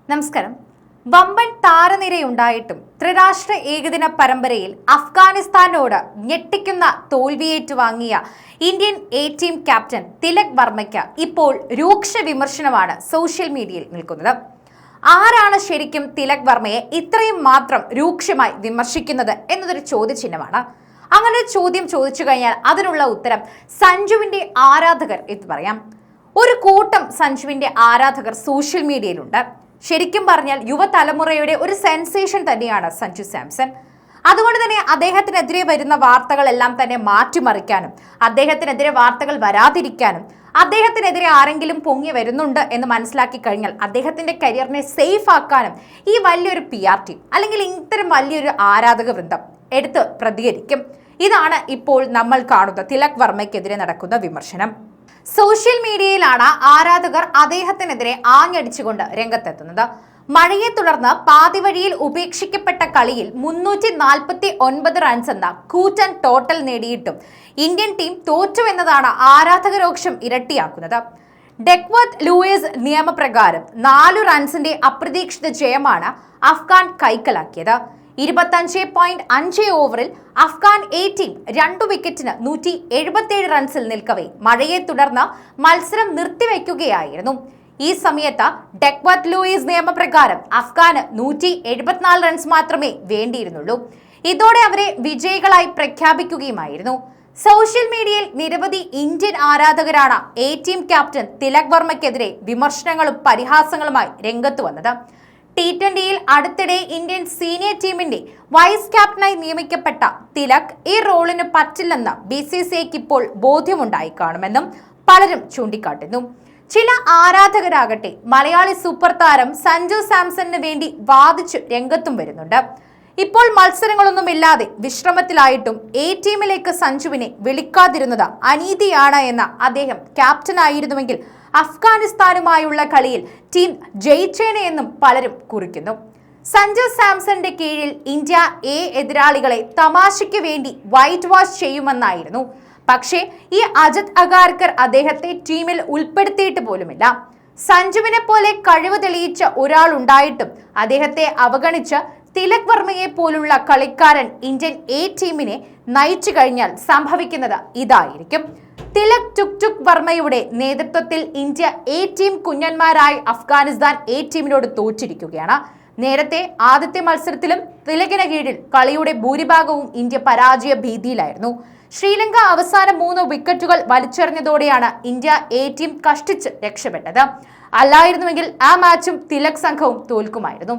നമസ്കാരം. വമ്പൻ താരനിരയുണ്ടായിട്ടും ത്രിരാഷ്ട്ര ഏകദിന പരമ്പരയിൽ അഫ്ഗാനിസ്ഥാനോട് ഞെട്ടിക്കുന്ന തോൽവിയേറ്റുവാങ്ങിയ Indian A team captain Tilak വർമ്മയ്ക്ക് ഇപ്പോൾ രൂക്ഷ വിമർശനമാണ് സോഷ്യൽ മീഡിയയിൽ നിൽക്കുന്നത്. ആരാണ് ശരിക്കും തിലക് വർമ്മയെ ഇത്രയും മാത്രം രൂക്ഷമായി വിമർശിക്കുന്നത് എന്നതൊരു ചോദ്യചിഹ്നമാണ്. അങ്ങനെ ഒരു ചോദ്യം ചോദിച്ചു കഴിഞ്ഞാൽ അതിനുള്ള ഉത്തരം സഞ്ജുവിന്റെ ആരാധകർ എന്ന് പറയാം. ഒരു കൂട്ടം സഞ്ജുവിന്റെ ആരാധകർ സോഷ്യൽ മീഡിയയിലുണ്ട്. ശരിക്കും പറഞ്ഞാൽ യുവതലമുറയുടെ ഒരു സെൻസേഷൻ തന്നെയാണ് സഞ്ജു സാംസൺ. അതുകൊണ്ട് തന്നെ അദ്ദേഹത്തിനെതിരെ വരുന്ന വാർത്തകളെല്ലാം തന്നെ മാറ്റിമറിക്കാനും അദ്ദേഹത്തിനെതിരെ വാർത്തകൾ വരാതിരിക്കാനും അദ്ദേഹത്തിനെതിരെ ആരെങ്കിലും പൊങ്ങി വരുന്നുണ്ട് എന്ന് മനസ്സിലാക്കി കഴിഞ്ഞാൽ അദ്ദേഹത്തിന്റെ കരിയറിനെ സേഫ് ആക്കാനും ഈ വലിയൊരു PR ടീം അല്ലെങ്കിൽ ഇത്തരം വലിയൊരു ആരാധക വൃന്ദം എടുത്ത് പ്രതികരിക്കും. ഇതാണ് ഇപ്പോൾ നമ്മൾ കാണുന്ന തിലക് വർമ്മയ്ക്കെതിരെ നടക്കുന്ന വിമർശനം. സോഷ്യൽ മീഡിയയിലാണ് ആരാധകർ അദ്ദേഹത്തിനെതിരെ ആഞ്ഞടിച്ചുകൊണ്ട് രംഗത്തെത്തുന്നത്. മഴയെ തുടർന്ന് പാതിവഴിയിൽ ഉപേക്ഷിക്കപ്പെട്ട കളിയിൽ 349 റൺസ് എന്ന കൂറ്റൻ ടോട്ടൽ നേടിയിട്ടും ഇന്ത്യൻ ടീം തോറ്റുവെന്നതാണ് ആരാധകരോക്ഷം ഇരട്ടിയാക്കുന്നത്. ഡെക്വർത്ത് ലൂയിസ് നിയമപ്രകാരം 4 റൺസിന്റെ അപ്രതീക്ഷിത ജയമാണ് അഫ്ഗാൻ കൈക്കലാക്കിയത്. 25.5 ഓവറിൽ അഫ്ഗാൻ എ ടീം 2 വിക്കറ്റിന് 177 റൺസിൽ നിൽക്കവേ മഴയെ തുടർന്ന് മത്സരം നിർത്തിവെക്കുകയായിരുന്നു. ഈ സമയത്ത് ഡെക്വർത്ത് ലൂയിസ് നിയമപ്രകാരം അഫ്ഗാന് 174 റൺസ് മാത്രമേ വേണ്ടിയിരുന്നുള്ളൂ. ഇതോടെ അവരെ വിജയികളായി പ്രഖ്യാപിക്കുകയുമായിരുന്നു. സോഷ്യൽ മീഡിയയിൽ നിരവധി ഇന്ത്യൻ ആരാധകരാണ് എ ടീം ക്യാപ്റ്റൻ തിലക് വർമ്മയ്ക്കെതിരെ വിമർശനങ്ങളും പരിഹാസങ്ങളുമായി രംഗത്ത് വന്നത്. T20യിൽ അടുത്തിടെ ഇന്ത്യൻ സീനിയർ ടീമിന്റെ വൈസ് ക്യാപ്റ്റനായി നിയമിക്കപ്പെട്ട തിലക് ഈ റോളിന് പറ്റില്ലെന്ന് BCCIക്ക് ഇപ്പോൾ ബോധ്യമുണ്ടായി കാണുമെന്നും പലരും ചൂണ്ടിക്കാട്ടുന്നു. ചില ആരാധകരാകട്ടെ മലയാളി സൂപ്പർ താരം സഞ്ജു സാംസണിന് വേണ്ടി വാദിച്ചു രംഗത്തും വരുന്നുണ്ട്. ഇപ്പോൾ മത്സരങ്ങളൊന്നുമില്ലാതെ വിശ്രമത്തിലായിട്ടും എ ടീമിലേക്ക് സഞ്ജുവിനെ വിളിക്കാതിരുന്നത് അനീതിയാണ് എന്ന അദ്ദേഹം ക്യാപ്റ്റനായിരുന്നുവെങ്കിൽ അഫ്ഗാനിസ്ഥാനുമായുള്ള കളിയിൽ ടീം ജയിച്ചേനെ എന്നും പലരും കുറിക്കുന്നു. സഞ്ജു സാംസന്റെ കീഴിൽ ഇന്ത്യ എതിരാളികളെ തമാശയ്ക്ക് വേണ്ടി വൈറ്റ് വാഷ് ചെയ്യുമെന്നായിരുന്നു. പക്ഷേ ഈ അജിത് അഗാർക്കർ അദ്ദേഹത്തെ ടീമിൽ ഉൾപ്പെടുത്തിയിട്ട് പോലുമില്ല. സഞ്ജുവിനെ പോലെ കഴിവ് തെളിയിച്ച ഒരാൾ ഉണ്ടായിട്ടും അദ്ദേഹത്തെ അവഗണിച്ച് തിലക് വർമ്മയെ പോലുള്ള കളിക്കാരൻ ഇന്ത്യൻ എ ടീമിനെ നയിച്ചു കഴിഞ്ഞാൽ സംഭവിക്കുന്നത് ഇതായിരിക്കും. തിലക് ടുക് വർമ്മയുടെ നേതൃത്വത്തിൽ ഇന്ത്യ എ ടീം കുഞ്ഞന്മാരായി അഫ്ഗാനിസ്ഥാൻ എ ടീമിനോട് തോറ്റിരിക്കുകയാണ്. നേരത്തെ ആദ്യത്തെ മത്സരത്തിലും തിലകിന് കീഴിൽ കളിയുടെ ഭൂരിഭാഗവും ഇന്ത്യ പരാജയ ഭീതിയിലായിരുന്നു. ശ്രീലങ്ക അവസാന 3 വിക്കറ്റുകൾ വലിച്ചെറിഞ്ഞതോടെയാണ് ഇന്ത്യ എ ടീം കഷ്ടിച്ച് രക്ഷപ്പെട്ടത്. അല്ലായിരുന്നുവെങ്കിൽ ആ മാച്ചും തിലക് സംഘവും തോൽക്കുമായിരുന്നു.